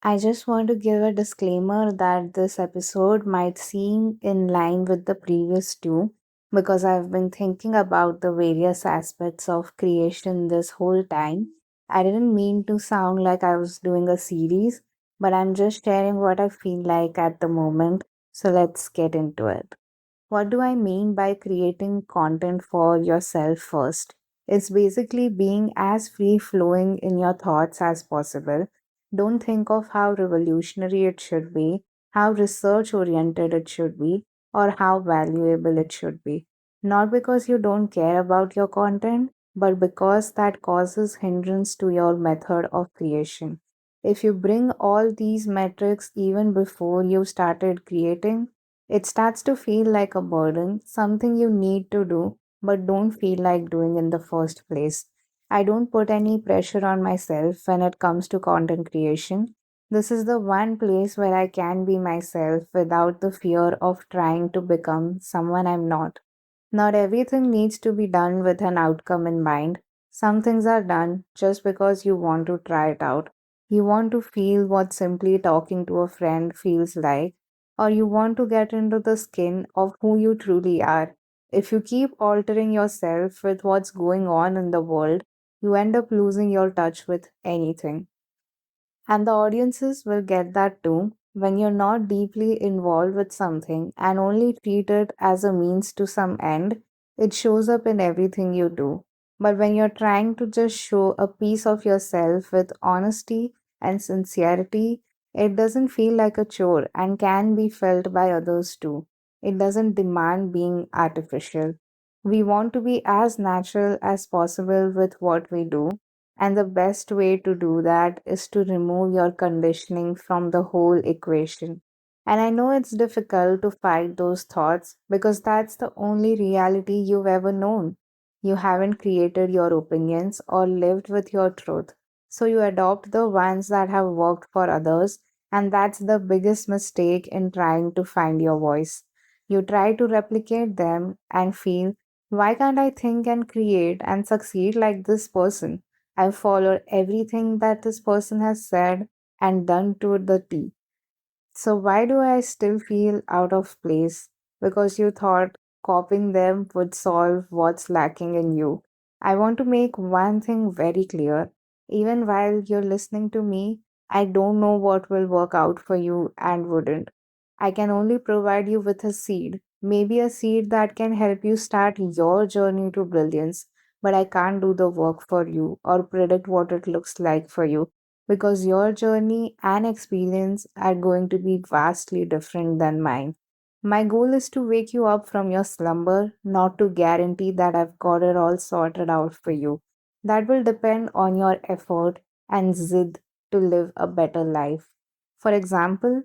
I just want to give a disclaimer that this episode might seem in line with the previous two because I've been thinking about the various aspects of creation this whole time. I didn't mean to sound like I was doing a series, but I'm just sharing what I feel like at the moment. So let's get into it. What do I mean by creating content for yourself first? It's basically being as free flowing in your thoughts as possible. Don't think of how revolutionary it should be, how research oriented it should be, or how valuable it should be. Not because you don't care about your content, but because that causes hindrance to your method of creation. If you bring all these metrics even before you started creating, it starts to feel like a burden, something you need to do but don't feel like doing in the first place. I don't put any pressure on myself when it comes to content creation. This is the one place where I can be myself without the fear of trying to become someone I'm not. Not everything needs to be done with an outcome in mind. Some things are done just because you want to try it out. You want to feel what simply talking to a friend feels like, or you want to get into the skin of who you truly are. If you keep altering yourself with what's going on in the world, you end up losing your touch with anything. And the audiences will get that too. When you're not deeply involved with something and only treat it as a means to some end, it shows up in everything you do. But when you're trying to just show a piece of yourself with honesty and sincerity, it doesn't feel like a chore and can be felt by others too. It doesn't demand being artificial. We want to be as natural as possible with what we do, and the best way to do that is to remove your conditioning from the whole equation. And I know it's difficult to fight those thoughts because that's the only reality you've ever known. You haven't created your opinions or lived with your truth. So you adopt the ones that have worked for others, and that's the biggest mistake in trying to find your voice. You try to replicate them and feel, why can't I think and create and succeed like this person? I've followed everything that this person has said and done to the T. So why do I still feel out of place? Because you thought copying them would solve what's lacking in you. I want to make one thing very clear. Even while you're listening to me, I don't know what will work out for you and wouldn't. I can only provide you with a seed, maybe a seed that can help you start your journey to brilliance, but I can't do the work for you or predict what it looks like for you because your journey and experience are going to be vastly different than mine. My goal is to wake you up from your slumber, not to guarantee that I've got it all sorted out for you. That will depend on your effort and zid to live a better life. For example,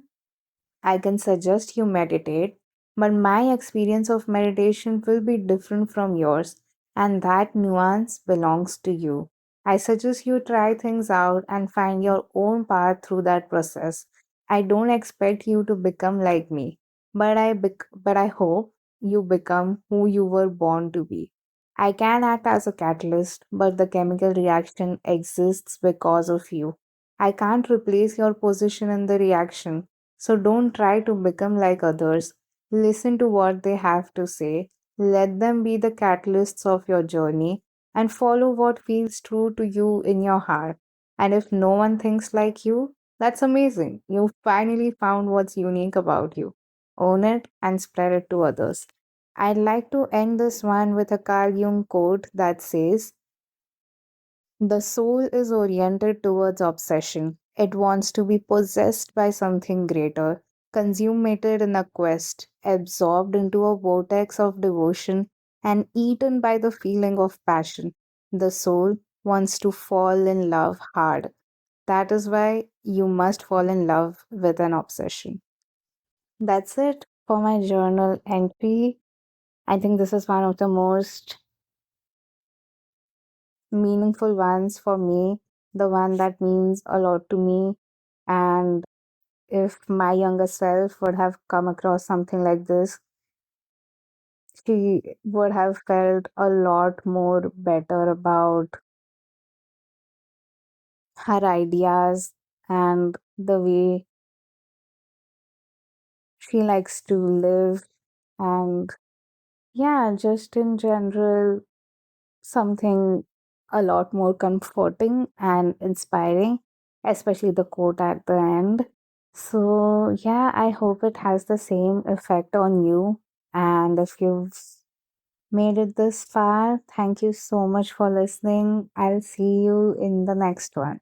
I can suggest you meditate, but my experience of meditation will be different from yours, and that nuance belongs to you. I suggest you try things out and find your own path through that process. I don't expect you to become like me, but I hope you become who you were born to be. I can act as a catalyst, but the chemical reaction exists because of you. I can't replace your position in the reaction, so don't try to become like others. Listen to what they have to say. Let them be the catalysts of your journey and follow what feels true to you in your heart. And if no one thinks like you, that's amazing. You finally found what's unique about you. Own it and spread it to others. I'd like to end this one with a Carl Jung quote that says, the soul is oriented towards obsession. It wants to be possessed by something greater, consummated in a quest, absorbed into a vortex of devotion, and eaten by the feeling of passion. The soul wants to fall in love hard. That is why you must fall in love with an obsession. That's it for my journal entry. I think this is one of the most meaningful ones for me, the one that means a lot to me. And if my younger self would have come across something like this, she would have felt a lot more better about her ideas and the way she likes to live. And yeah, just in general, something a lot more comforting and inspiring, especially the quote at the end. So, yeah, I hope it has the same effect on you. And if you've made it this far, thank you so much for listening. I'll see you in the next one.